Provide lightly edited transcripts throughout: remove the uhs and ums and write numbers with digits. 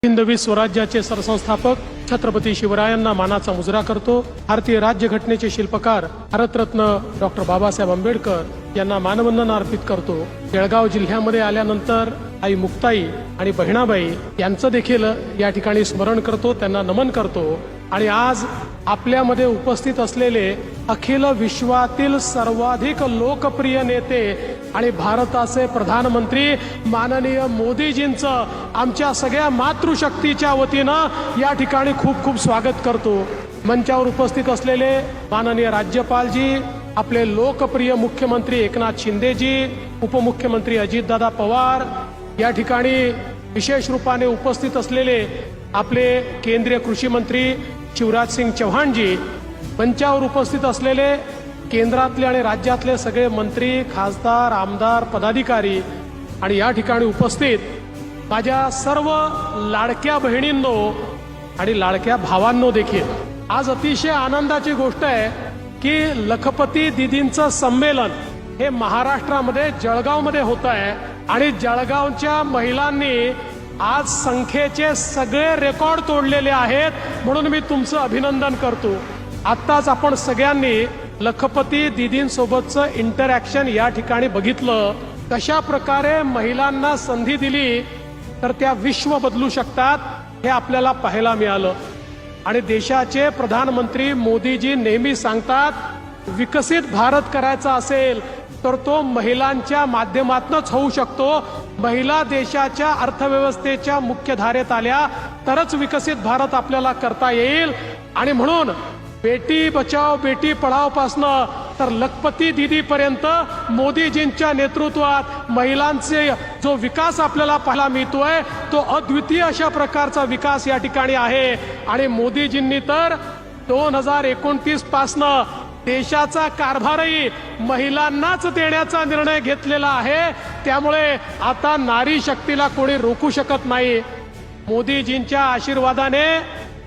हिंदवी स्वराज्याचे सरसंस्थापक छत्रपती शिवरायांना मानाचा मुजरा करतो। भारतीय राज्यघटनेचे शिल्पकार भारतरत्न डॉक्टर बाबासाहेब आंबेडकर यांना मानवंदना अर्पित करतो। जळगाव जिल्ह्यामध्ये आल्यानंतर आई मुक्ताई आणि बहिणाबाई यांचं देखील या ठिकाणी स्मरण करतो, त्यांना नमन करतो। आणि आज आपल्यामध्ये उपस्थित असलेले अखिल विश्वातील सर्वाधिक लोकप्रिय नेते आणि भारताचे प्रधानमंत्री माननीय मोदीजींचं आमच्या सगळ्या मातृशक्तीच्या वतीनं या ठिकाणी खूप खूप स्वागत करतो। मंचावर उपस्थित असलेले माननीय राज्यपालजी, आपले लोकप्रिय मुख्यमंत्री एकनाथ शिंदेजी, उपमुख्यमंत्री अजितदादा पवार, या ठिकाणी विशेष रूपाने उपस्थित असलेले आपले केंद्रीय कृषी मंत्री शिवराज सिंग चौहान जी, मंचावर उपस्थित असलेले केंद्रातले आणि राज्यातले सगळे मंत्री, खासदार, आमदार, पदाधिकारी आणि या ठिकाणी उपस्थित माझ्या सर्व लाडक्या बहिणींनो आणि लाडक्या भावांनो देखील आज अतिशय आनंदाची गोष्ट आहे की लखपती दीदींचं संमेलन हे महाराष्ट्रामध्ये जळगावमध्ये होत आहे आणि जळगावच्या महिलांनी आज संख्येचे सगळे रेकॉर्ड तोडलेले आहेत, म्हणून मी तुमचं अभिनंदन करतो। आत्ताच आपण सगळ्यांनी लखपती दीदींसोबतचं इंटरॅक्शन या ठिकाणी बघितलं, कशा प्रकारे महिलांना संधी दिली तर त्या विश्व बदलू शकतात हे आपल्याला पाहायला मिळालं। आणि देशाचे प्रधानमंत्री मोदीजी नेहमी सांगतात, विकसित भारत करायचा असेल तर तो महिलांच्या माध्यमातूनच होऊ शकतो। महिला देशाच्या अर्थव्यवस्थेच्या मुख्य धारेत आल्या तरच विकसित भारत आपल्याला करता येईल। आणि म्हणून बेटी बचाओ बेटी पढाओ पासनं तर लखपती दीदी पर्यंत मोदीजींच्या नेतृत्वात महिलांचे जो विकास आपल्याला पाहायला मिळतोय तो अद्वितीय अशा प्रकारचा विकास या ठिकाणी आहे। आणि मोदीजींनी तर 2029 पासनं देशाचा कारभारही महिलांनाच देण्याचा निर्णय घेतलेला आहे। त्यामुळे आता नारी शक्तीला कोणी रोखू शकत नाही। मोदीजींच्या आशीर्वादाने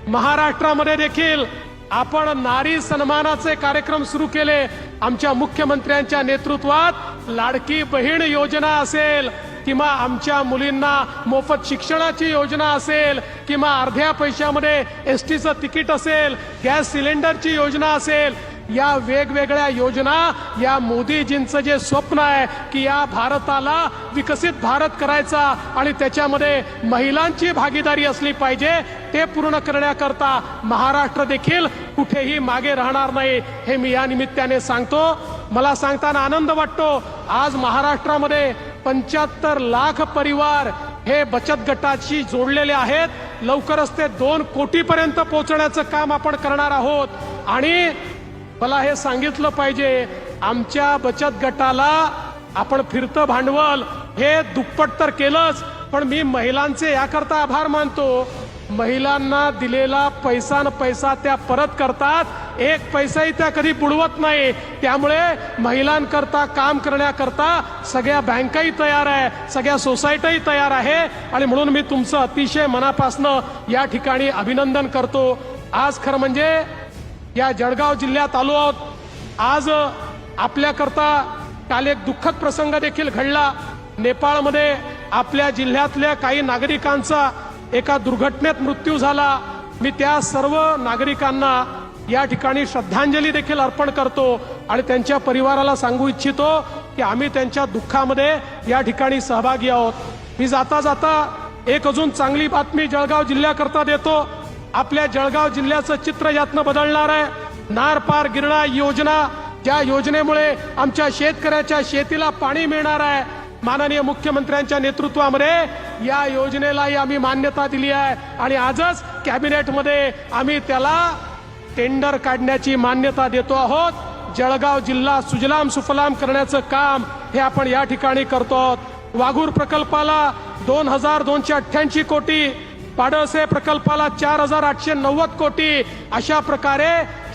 महाराष्ट्रामध्ये देखील आपण नारी सन्मानाचे कार्यक्रम सुरू केले। आमच्या मुख्यमंत्र्यांच्या नेतृत्वात लाडकी बहीण योजना असेल किंवा आमच्या मुलींना मोफत शिक्षणाची योजना असेल किंवा अर्ध्या पैशामध्ये एसटीचं तिकीट असेल, गॅस सिलेंडरची योजना असेल, या वेगवेगळ्या योजना या मोदीजींचं जे स्वप्न आहे की या भारताला विकसित भारत करायचा आणि त्याच्यामध्ये महिलांची भागीदारी असली पाहिजे, ते पूर्ण करण्याकरता महाराष्ट्र देखील कुठेही मागे राहणार नाही हे मी या निमित्ताने सांगतो। मला सांगताना आनंद वाटतो, आज महाराष्ट्रामध्ये 75 लाख परिवार हे बचत गटाशी जोडलेले आहेत। लवकरच ते 2 कोटीपर्यंत पोहोचण्याचं काम आपण करणार आहोत। आणि मला हे सांगितलं पाहिजे, आमच्या बचत गटाला आपण फिरतं भांडवल हे दुप्पट तर केलंच, पण मी महिलांचे याकरता आभार मानतो। महिलांना दिलेला पैसा त्या परत करतात, एक पैसाही त्या कधी बुडवत नाही। त्यामुळे महिलांकरता काम करण्याकरता सगळ्या बँकाही तयार आहे, सगळ्या सोसायटीही तयार आहे। आणि म्हणून मी तुमचं अतिशय मनापासनं या ठिकाणी अभिनंदन करतो। आज खरं म्हणजे या जळगाव जिल्ह्यात आलो आहोत। आज आपल्याकरता काल एक दुःखद प्रसंग देखील घडला। नेपाळमध्ये आपल्या जिल्ह्यातल्या काही नागरिकांचा एका दुर्घटनेत मृत्यू झाला। मी त्या सर्व नागरिकांना या ठिकाणी श्रद्धांजली देखील अर्पण करतो आणि त्यांच्या परिवाराला सांगू इच्छितो की आम्ही त्यांच्या दुःखामध्ये या ठिकाणी सहभागी आहोत। मी जाता जाता एक अजून चांगली बातमी जळगाव जिल्ह्याकरता देतो। आपल्या जळगाव जिल्ह्याचं चित्र यातनं बदलणार आहे। नार पार गिरणा योजना, ज्या योजनेमुळे आमच्या शेतकऱ्याच्या शेतीला पाणी मिळणार आहे, माननीय मुख्यमंत्र्यांच्या नेतृत्वामध्ये या योजनेलाही आम्ही मान्यता दिली आहे आणि आजच कॅबिनेटमध्ये आम्ही त्याला टेंडर काढण्याची मान्यता देतो आहोत। जळगाव जिल्हा सुजलाम सुफलाम करण्याचं काम हे आपण या ठिकाणी करतो आहोत। वाघूर प्रकल्पाला 2288 कोटी, पाडळसे प्रकल्पाला 4890 कोटी, अशा प्रकारे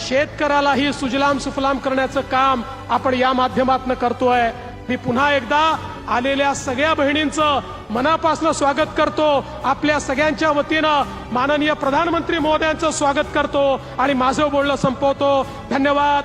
शेतकऱ्यालाही सुजलाम सुफलाम करण्याचं काम आपण या माध्यमातून करतोय। मी पुन्हा एकदा आलेल्या सगळ्या बहिणींचं मनापासून स्वागत करतो। आपल्या सगळ्यांच्या वतीनं माननीय प्रधानमंत्री महोदयांचं स्वागत करतो आणि माझं बोलणं संपवतो। धन्यवाद।